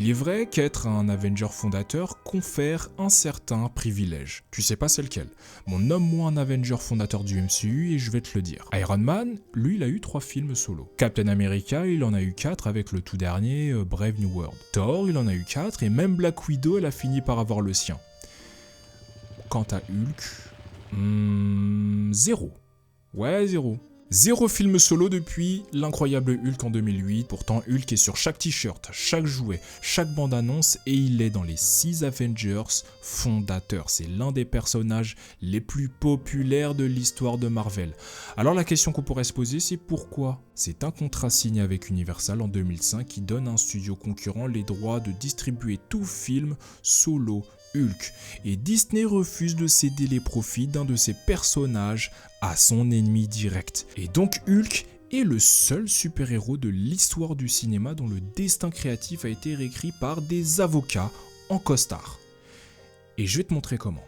Il est vrai qu'être un Avenger fondateur confère un certain privilège. Tu sais pas c'est lequel. Bon, nomme-moi un Avenger fondateur du MCU et je vais te le dire. Iron Man, lui, il a eu 3 films solo. Captain America, il en a eu 4 avec le tout dernier Brave New World. Thor, il en a eu 4 et même Black Widow, elle a fini par avoir le sien. Quant à Hulk, 0. Ouais, 0. 0 film solo depuis l'incroyable Hulk en 2008, pourtant Hulk est sur chaque t-shirt, chaque jouet, chaque bande-annonce et il est dans les 6 Avengers fondateurs. C'est l'un des personnages les plus populaires de l'histoire de Marvel. Alors la question qu'on pourrait se poser, c'est pourquoi ? C'est un contrat signé avec Universal en 2005 qui donne à un studio concurrent les droits de distribuer tout film solo Hulk, et Disney refuse de céder les profits d'un de ses personnages à son ennemi direct. Et donc Hulk est le seul super-héros de l'histoire du cinéma dont le destin créatif a été réécrit par des avocats en costard. Et je vais te montrer comment.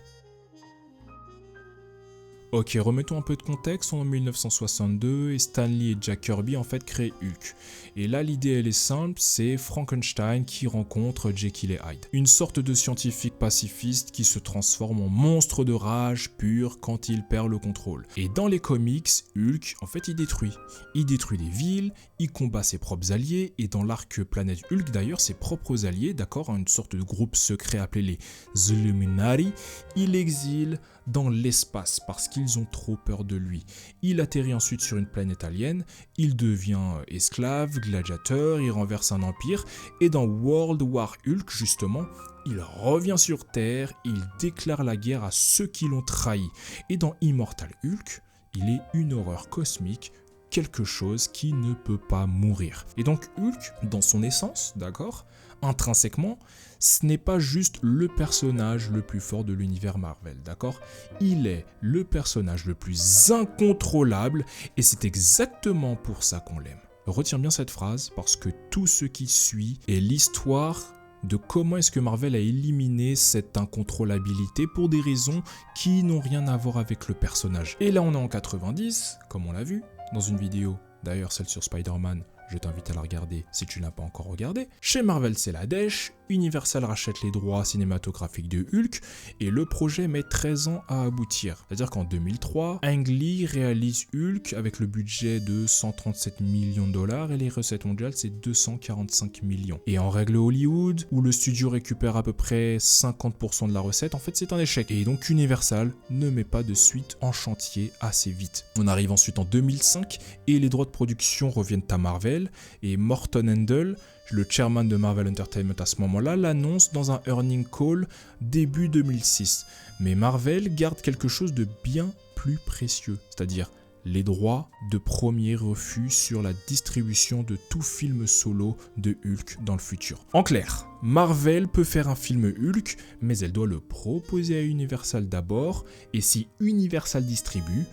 Ok, remettons un peu de contexte, on est en 1962 et Stanley et Jack Kirby en fait créent Hulk. Et là l'idée elle est simple, c'est Frankenstein qui rencontre Jekyll et Hyde. Une sorte de scientifique pacifiste qui se transforme en monstre de rage pure quand il perd le contrôle. Et dans les comics, Hulk en fait il détruit. Il détruit des villes, il combat ses propres alliés et dans l'arc Planète Hulk d'ailleurs ses propres alliés, d'accord, une sorte de groupe secret appelé les Illuminati, il exile dans l'espace parce qu'ils ont trop peur de lui. Il atterrit ensuite sur une planète alien, il devient esclave, gladiateur, il renverse un empire et dans World War Hulk justement, il revient sur Terre, il déclare la guerre à ceux qui l'ont trahi. Et dans Immortal Hulk, il est une horreur cosmique, quelque chose qui ne peut pas mourir. Et donc Hulk, dans son essence, d'accord, intrinsèquement, ce n'est pas juste le personnage le plus fort de l'univers Marvel, d'accord ? Il est le personnage le plus incontrôlable et c'est exactement pour ça qu'on l'aime. Retiens bien cette phrase parce que tout ce qui suit est l'histoire de comment est-ce que Marvel a éliminé cette incontrôlabilité pour des raisons qui n'ont rien à voir avec le personnage. Et là on est en 90, comme on l'a vu dans une vidéo, d'ailleurs celle sur Spider-Man, je t'invite à la regarder si tu ne l'as pas encore regardée. Chez Marvel, c'est la dèche, Universal rachète les droits cinématographiques de Hulk et le projet met 13 ans à aboutir. C'est-à-dire qu'en 2003, Ang Lee réalise Hulk avec le budget de 137 millions de dollars et les recettes mondiales, c'est 245 millions. Et en règle Hollywood, où le studio récupère à peu près 50% de la recette, en fait c'est un échec. Et donc Universal ne met pas de suite en chantier assez vite. On arrive ensuite en 2005 et les droits de production reviennent à Marvel. Et Morton Handel, le chairman de Marvel Entertainment à ce moment-là, l'annonce dans un earning call début 2006. Mais Marvel garde quelque chose de bien plus précieux, c'est-à-dire les droits de premier refus sur la distribution de tout film solo de Hulk dans le futur. En clair, Marvel peut faire un film Hulk, mais elle doit le proposer à Universal d'abord, et si Universal distribue,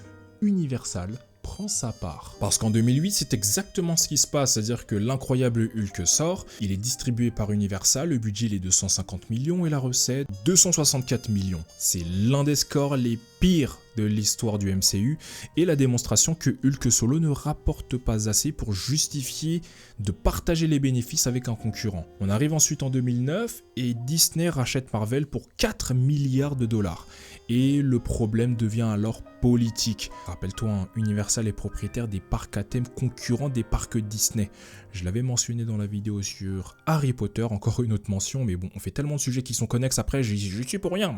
Universal prend sa part. Parce qu'en 2008, c'est exactement ce qui se passe, c'est-à-dire que l'incroyable Hulk sort, il est distribué par Universal, le budget il est de 150 millions et la recette 264 millions. C'est l'un des scores les pires de l'histoire du MCU et la démonstration que Hulk solo ne rapporte pas assez pour justifier de partager les bénéfices avec un concurrent. On arrive ensuite en 2009 et Disney rachète Marvel pour 4 milliards de dollars. Et le problème devient alors politique. Rappelle-toi, hein, Universal est propriétaire des parcs à thème concurrents des parcs Disney. Je l'avais mentionné dans la vidéo sur Harry Potter, encore une autre mention, mais bon, on fait tellement de sujets qui sont connexes après, je suis pour rien,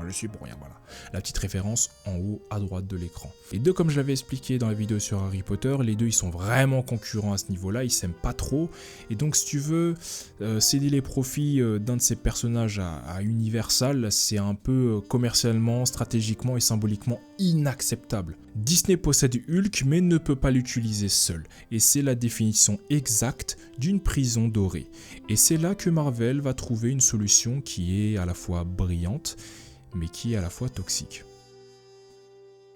voilà. La petite référence en haut à droite de l'écran. Les deux, comme je l'avais expliqué dans la vidéo sur Harry Potter, les deux ils sont vraiment concurrents à ce niveau-là, ils s'aiment pas trop, et donc si tu veux céder les profits d'un de ces personnages à Universal, c'est un peu commercialement, stratégiquement et symboliquement inacceptable. Disney possède Hulk mais ne peut pas l'utiliser seul, et c'est la définition exacte d'une prison dorée. Et c'est là que Marvel va trouver une solution qui est à la fois brillante, mais qui est à la fois toxique.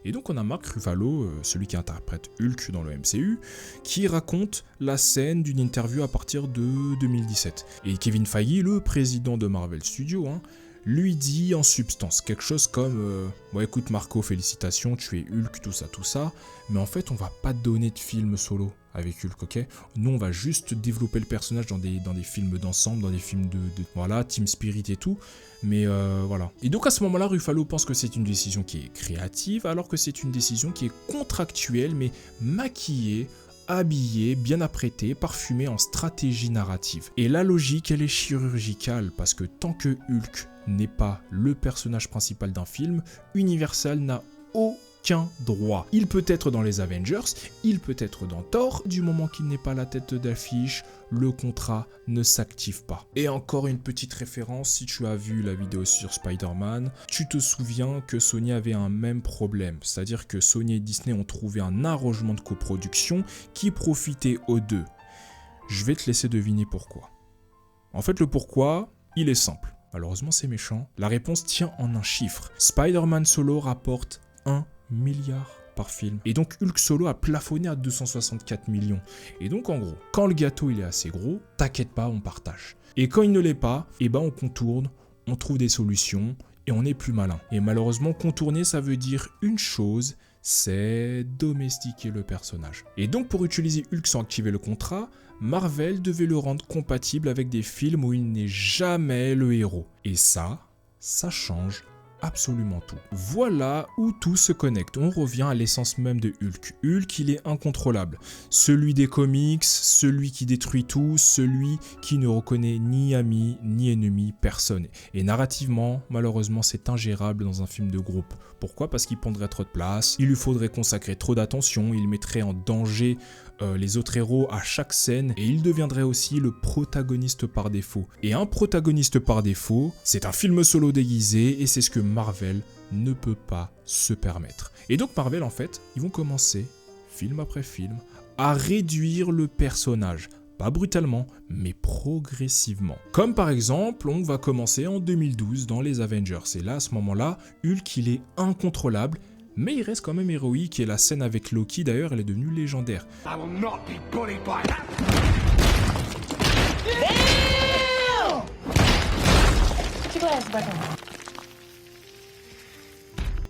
Et donc on a Mark Ruffalo, celui qui interprète Hulk dans le MCU, qui raconte la scène d'une interview à partir de 2017. Et Kevin Feige, le président de Marvel Studios, lui dit en substance quelque chose comme bon écoute Marco, félicitations, tu es Hulk, tout ça, mais en fait on va pas te donner de film solo. avec Hulk, ok? Nous, on va juste développer le personnage dans des films d'ensemble, dans des films voilà, Team Spirit et tout. Mais voilà. Et donc à ce moment-là, Ruffalo pense que c'est une décision qui est créative, alors que c'est une décision qui est contractuelle, mais maquillée, habillée, bien apprêtée, parfumée en stratégie narrative. Et la logique, elle est chirurgicale, parce que tant que Hulk n'est pas le personnage principal d'un film, Universal n'a aucun droit. Il peut être dans les Avengers, il peut être dans Thor, du moment qu'il n'est pas la tête d'affiche, le contrat ne s'active pas. Et encore une petite référence, si tu as vu la vidéo sur Spider-Man, tu te souviens que Sony avait un même problème, c'est-à-dire que Sony et Disney ont trouvé un arrangement de coproduction qui profitait aux deux. Je vais te laisser deviner pourquoi. En fait, le pourquoi, il est simple. Malheureusement, c'est méchant. La réponse tient en un chiffre. Spider-Man Solo rapporte 1 milliard par film. Et donc Hulk Solo a plafonné à 264 millions. Et donc en gros, quand le gâteau il est assez gros, t'inquiète pas, on partage. Et quand il ne l'est pas, eh ben on contourne, on trouve des solutions et on est plus malin. Et malheureusement, contourner ça veut dire une chose, c'est domestiquer le personnage. Et donc pour utiliser Hulk sans activer le contrat, Marvel devait le rendre compatible avec des films où il n'est jamais le héros. Et ça change absolument tout. Voilà où tout se connecte. On revient à l'essence même de Hulk. Hulk, il est incontrôlable. Celui des comics, celui qui détruit tout, celui qui ne reconnaît ni ami ni ennemi, personne. Et narrativement, malheureusement, c'est ingérable dans un film de groupe. Pourquoi? Parce qu'il prendrait trop de place, il lui faudrait consacrer trop d'attention, il mettrait en danger les autres héros à chaque scène et il deviendrait aussi le protagoniste par défaut. Et un protagoniste par défaut, c'est un film solo déguisé et c'est ce que Marvel ne peut pas se permettre. Et donc Marvel en fait, ils vont commencer, film après film, à réduire le personnage. Pas brutalement, mais progressivement. Comme par exemple, on va commencer en 2012 dans les Avengers. Et là, à ce moment-là, Hulk, il est incontrôlable, mais il reste quand même héroïque et la scène avec Loki, d'ailleurs, elle est devenue légendaire. I will not be bullied by that.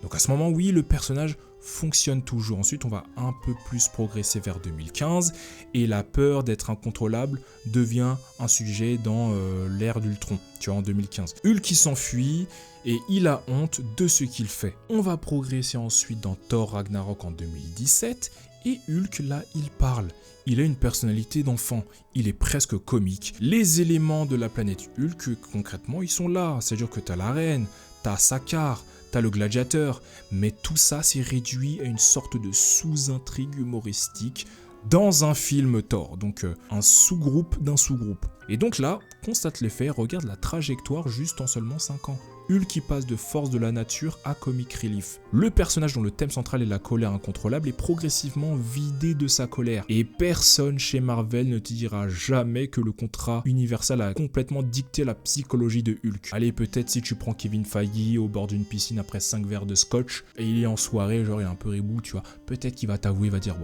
Donc à ce moment, oui, le personnage fonctionne toujours. Ensuite, on va un peu plus progresser vers 2015 et la peur d'être incontrôlable devient un sujet dans l'ère d'Ultron, tu vois, en 2015. Hulk qui s'enfuit et il a honte de ce qu'il fait. On va progresser ensuite dans Thor Ragnarok en 2017 et Hulk, là, il parle. Il a une personnalité d'enfant, il est presque comique. Les éléments de la planète Hulk, concrètement, ils sont là. C'est-à-dire que t'as la reine, t'as Sakaar, t'as le gladiateur, mais tout ça c'est réduit à une sorte de sous-intrigue humoristique dans un film Thor, donc un sous-groupe d'un sous-groupe. Et donc là, constate les faits, regarde la trajectoire juste en seulement 5 ans. Hulk qui passe de force de la nature à comic relief. Le personnage dont le thème central est la colère incontrôlable est progressivement vidé de sa colère. Et personne chez Marvel ne te dira jamais que le contrat Universal a complètement dicté la psychologie de Hulk. Allez, peut-être si tu prends Kevin Feige au bord d'une piscine après 5 verres de scotch, et il est en soirée, genre il est un peu rebou, tu vois, peut-être qu'il va t'avouer, il va dire,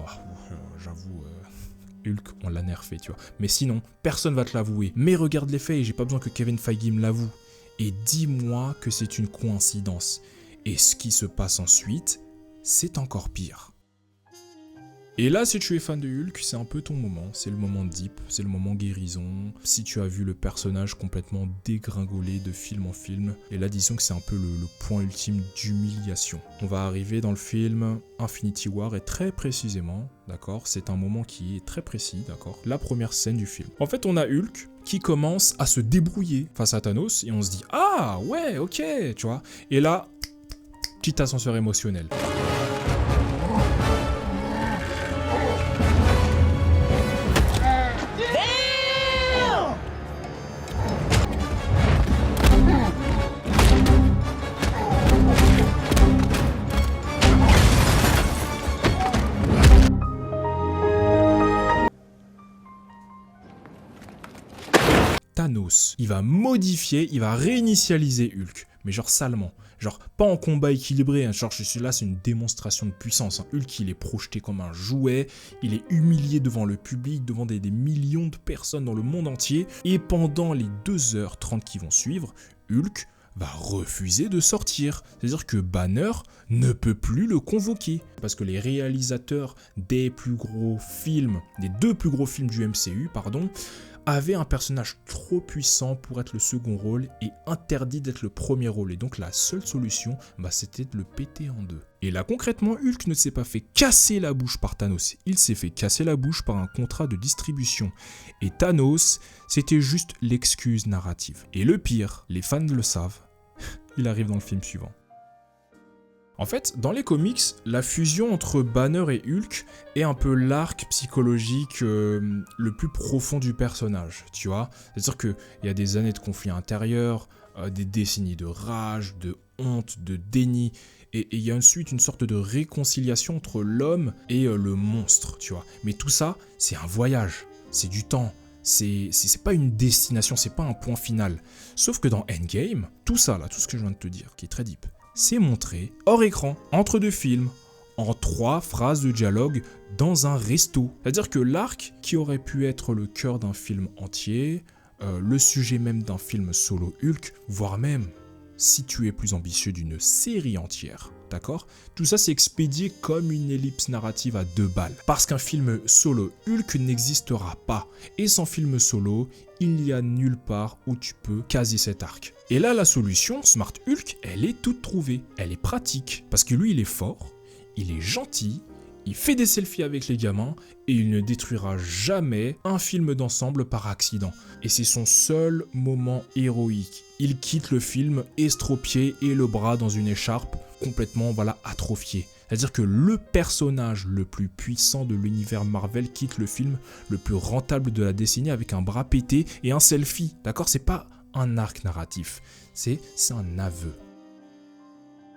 j'avoue... Hulk, on l'a nerfé, tu vois. Mais sinon, personne va te l'avouer. Mais regarde les faits et j'ai pas besoin que Kevin Feige me l'avoue. Et dis-moi que c'est une coïncidence. Et ce qui se passe ensuite, c'est encore pire. Et là, si tu es fan de Hulk, c'est un peu ton moment. C'est le moment deep, c'est le moment guérison. Si tu as vu le personnage complètement dégringolé de film en film, et là, disons que c'est un peu le point ultime d'humiliation. On va arriver dans le film Infinity War, et très précisément, d'accord, c'est un moment qui est très précis, d'accord, la première scène du film. En fait, on a Hulk qui commence à se débrouiller face à Thanos, et on se dit « Ah, ouais, ok », tu vois. Et là, petit ascenseur émotionnel. Thanos, il va modifier, il va réinitialiser Hulk, mais genre salement, genre pas en combat équilibré, hein, genre je suis là, c'est une démonstration de puissance, hein. Hulk il est projeté comme un jouet, il est humilié devant le public, devant des millions de personnes dans le monde entier, et pendant les 2h30 qui vont suivre, Hulk va refuser de sortir. C'est-à-dire que Banner ne peut plus le convoquer. Parce que les réalisateurs des deux plus gros films du MCU, avaient un personnage trop puissant pour être le second rôle et interdit d'être le premier rôle. Et donc la seule solution, c'était de le péter en deux. Et là concrètement, Hulk ne s'est pas fait casser la bouche par Thanos. Il s'est fait casser la bouche par un contrat de distribution. Et Thanos, c'était juste l'excuse narrative. Et le pire, les fans le savent, il arrive dans le film suivant. En fait, dans les comics, la fusion entre Banner et Hulk est un peu l'arc psychologique le plus profond du personnage, tu vois. C'est-à-dire qu'il y a des années de conflits intérieurs, des décennies de rage, de honte, de déni, et il y a ensuite une sorte de réconciliation entre l'homme et le monstre, tu vois. Mais tout ça, c'est un voyage, c'est du temps. C'est pas une destination, c'est pas un point final. Sauf que dans Endgame, tout ça là, tout ce que je viens de te dire, qui est très deep, c'est montré hors écran, entre deux films, en 3 phrases de dialogue dans un resto. C'est-à-dire que l'arc qui aurait pu être le cœur d'un film entier, le sujet même d'un film solo Hulk, voire même, si tu es plus ambitieux, d'une série entière, d'accord ? Tout ça c'est expédié comme une ellipse narrative à 2 balles. Parce qu'un film solo Hulk n'existera pas. Et sans film solo, il n'y a nulle part où tu peux caser cet arc. Et là, la solution, Smart Hulk, elle est toute trouvée. Elle est pratique. Parce que lui, il est fort, il est gentil, il fait des selfies avec les gamins et il ne détruira jamais un film d'ensemble par accident. Et c'est son seul moment héroïque. Il quitte le film estropié et le bras dans une écharpe complètement atrophié. C'est-à-dire que le personnage le plus puissant de l'univers Marvel quitte le film le plus rentable de la décennie avec un bras pété et un selfie. D'accord ? C'est pas un arc narratif, c'est un aveu.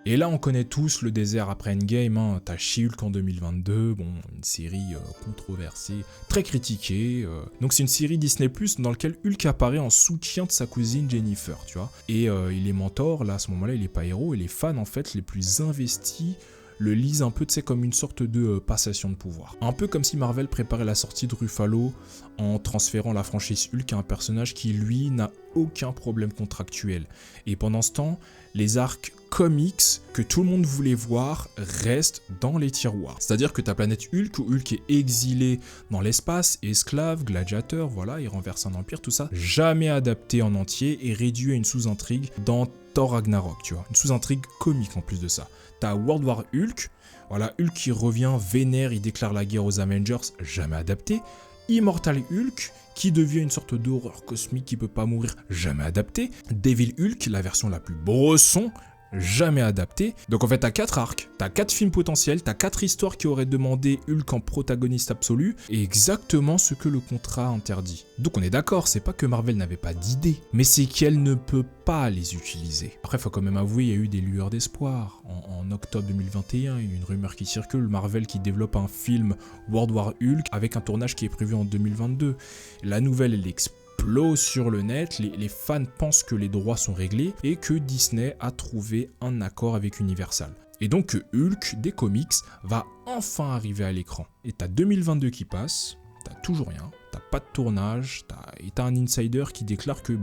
Et là, on connaît tous le désert après Endgame, t'as She-Hulk en 2022, une série controversée, très critiquée. Donc c'est une série Disney+, dans laquelle Hulk apparaît en soutien de sa cousine Jennifer, tu vois. Et il est mentor, là, à ce moment-là, il est pas héros, et les fans, en fait, les plus investis, le lisent un peu, comme une sorte de passation de pouvoir. Un peu comme si Marvel préparait la sortie de Ruffalo en transférant la franchise Hulk à un personnage qui, lui, n'a aucun problème contractuel. Et pendant ce temps, les arcs comics que tout le monde voulait voir restent dans les tiroirs. C'est-à-dire que ta planète Hulk, où Hulk est exilé dans l'espace, esclave, gladiateur, il renverse un empire, tout ça, jamais adapté en entier et réduit à une sous-intrigue dans Thor Ragnarok, tu vois. Une sous-intrigue comique en plus de ça. T'as World War Hulk, Hulk qui revient vénère, il déclare la guerre aux Avengers, jamais adapté. Immortal Hulk, qui devient une sorte d'horreur cosmique qui peut pas mourir, jamais adapté. Devil Hulk, la version la plus bresson, jamais adapté. Donc en fait, t'as 4 arcs, t'as 4 films potentiels, t'as 4 histoires qui auraient demandé Hulk en protagoniste absolu, et exactement ce que le contrat interdit. Donc on est d'accord, c'est pas que Marvel n'avait pas d'idées, mais c'est qu'elle ne peut pas les utiliser. Après, faut quand même avouer, il y a eu des lueurs d'espoir. En octobre 2021, il y a eu une rumeur qui circule, Marvel qui développe un film World War Hulk avec un tournage qui est prévu en 2022. La nouvelle, elle explose sur le net, les fans pensent que les droits sont réglés et que Disney a trouvé un accord avec Universal. Et donc que Hulk des comics va enfin arriver à l'écran. Et t'as 2022 qui passe, t'as toujours rien, t'as pas de tournage, t'as un insider qui déclare que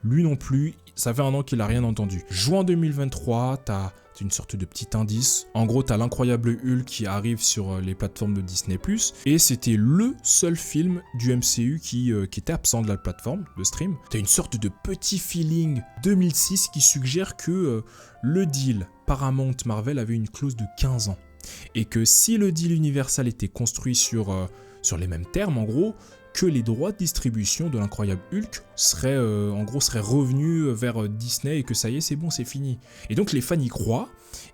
lui non plus, ça fait 1 an qu'il a rien entendu. Juin 2023, t'as une sorte de petit indice. En gros, t'as l'incroyable Hulk qui arrive sur les plateformes de Disney+, et c'était le seul film du MCU qui était absent de la plateforme de stream. T'as une sorte de petit feeling 2006 qui suggère que le deal Paramount Marvel avait une clause de 15 ans. Et que si le deal Universal était construit sur les mêmes termes, en gros, que les droits de distribution de l'incroyable Hulk seraient revenus vers Disney et que ça y est, c'est bon, c'est fini. Et donc les fans y croient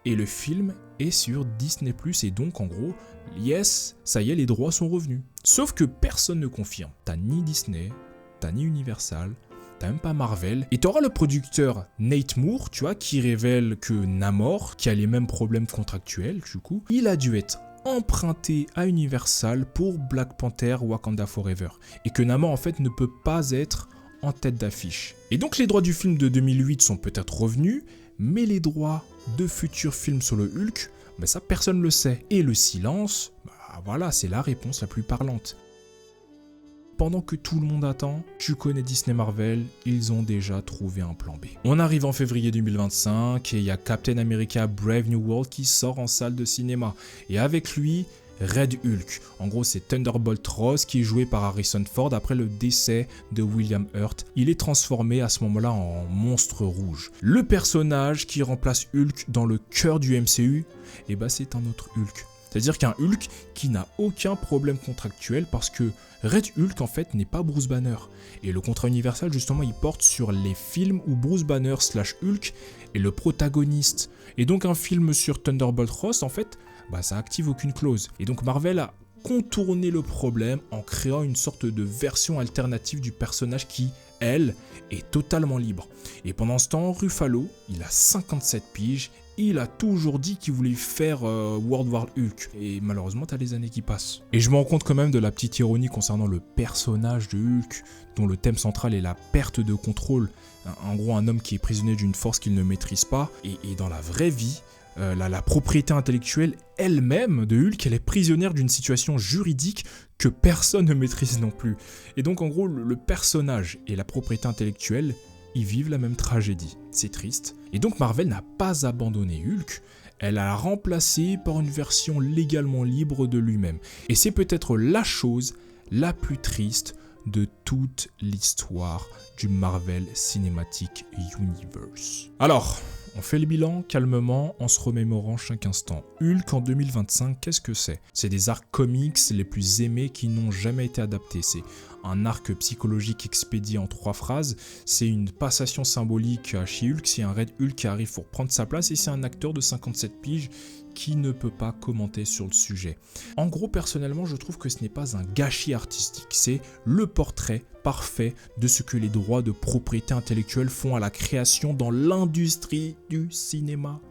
et le film est sur Disney+, et donc en gros, yes, ça y est, les droits sont revenus. Sauf que personne ne confirme. T'as ni Disney, t'as ni Universal, t'as même pas Marvel, et t'auras le producteur Nate Moore, tu vois, qui révèle que Namor, qui a les mêmes problèmes contractuels, du coup, il a dû être emprunté à Universal pour Black Panther Wakanda Forever, et que Namor en fait ne peut pas être en tête d'affiche. Et donc les droits du film de 2008 sont peut-être revenus, mais les droits de futurs films sur le Hulk, ça personne le sait. Et le silence, c'est la réponse la plus parlante. pendant que tout le monde attend, tu connais Disney Marvel, ils ont déjà trouvé un plan B. On arrive en février 2025 et il y a Captain America Brave New World qui sort en salle de cinéma. Et avec lui, Red Hulk. En gros, c'est Thunderbolt Ross qui est joué par Harrison Ford après le décès de William Hurt. Il est transformé à ce moment-là en monstre rouge. Le personnage qui remplace Hulk dans le cœur du MCU, eh ben, c'est un autre Hulk. C'est-à-dire qu'un Hulk qui n'a aucun problème contractuel parce que Red Hulk en fait n'est pas Bruce Banner. Et le contrat Universal justement il porte sur les films où Bruce Banner / Hulk est le protagoniste. Et donc un film sur Thunderbolt Ross en fait, bah, ça active aucune clause. Et donc Marvel a contourné le problème en créant une sorte de version alternative du personnage qui, elle, est totalement libre. Et pendant ce temps, Ruffalo, il a 57 piges, il a toujours dit qu'il voulait faire World War Hulk. Et malheureusement, t'as les années qui passent. Et je me rends compte quand même de la petite ironie concernant le personnage de Hulk, dont le thème central est la perte de contrôle. En gros, un homme qui est prisonnier d'une force qu'il ne maîtrise pas. Et dans la vraie vie, la propriété intellectuelle elle-même de Hulk, elle est prisonnière d'une situation juridique que personne ne maîtrise non plus. Et donc en gros, le personnage et la propriété intellectuelle, ils vivent la même tragédie. C'est triste. Et donc Marvel n'a pas abandonné Hulk, elle l'a remplacé par une version légalement libre de lui-même. Et c'est peut-être la chose la plus triste de toute l'histoire du Marvel Cinematic Universe. Alors, on fait le bilan calmement en se remémorant chaque instant. Hulk en 2025, qu'est-ce que c'est? C'est des arcs comics les plus aimés qui n'ont jamais été adaptés. C'est un arc psychologique expédié en 3 phrases. C'est une passation symbolique chez Hulk. C'est un Red Hulk qui arrive pour prendre sa place et c'est un acteur de 57 piges qui ne peut pas commenter sur le sujet. En gros, personnellement, je trouve que ce n'est pas un gâchis artistique, c'est le portrait parfait de ce que les droits de propriété intellectuelle font à la création dans l'industrie du cinéma.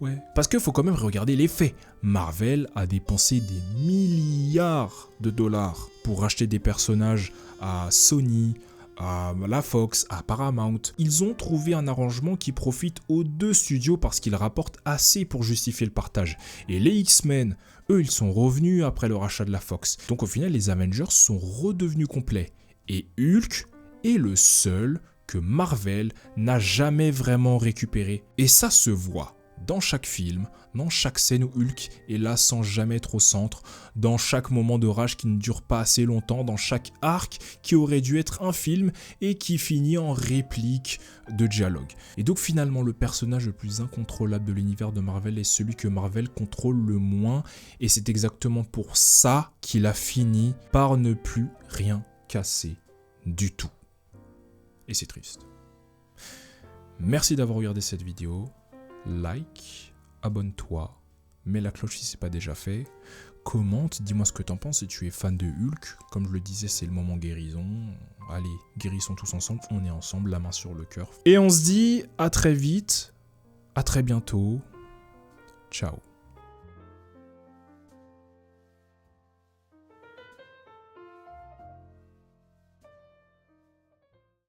Ouais. Parce qu'il faut quand même regarder les faits. Marvel a dépensé des milliards de dollars pour acheter des personnages à Sony, à la Fox, à Paramount. Ils ont trouvé un arrangement qui profite aux 2 studios parce qu'ils rapportent assez pour justifier le partage. Et les X-Men, eux, ils sont revenus après le rachat de la Fox. Donc au final, les Avengers sont redevenus complets. Et Hulk est le seul que Marvel n'a jamais vraiment récupéré. Et ça se voit dans chaque film, dans chaque scène où Hulk est là sans jamais être au centre, dans chaque moment de rage qui ne dure pas assez longtemps, dans chaque arc qui aurait dû être un film et qui finit en réplique de dialogue. Et donc finalement le personnage le plus incontrôlable de l'univers de Marvel est celui que Marvel contrôle le moins et c'est exactement pour ça qu'il a fini par ne plus rien casser du tout. Et c'est triste. Merci d'avoir regardé cette vidéo. Like, abonne-toi, mets la cloche si ce n'est pas déjà fait, commente, dis-moi ce que t'en penses si tu es fan de Hulk. Comme je le disais, c'est le moment guérison. Allez, guérissons tous ensemble, on est ensemble, la main sur le cœur. Et on se dit à très vite, à très bientôt. Ciao.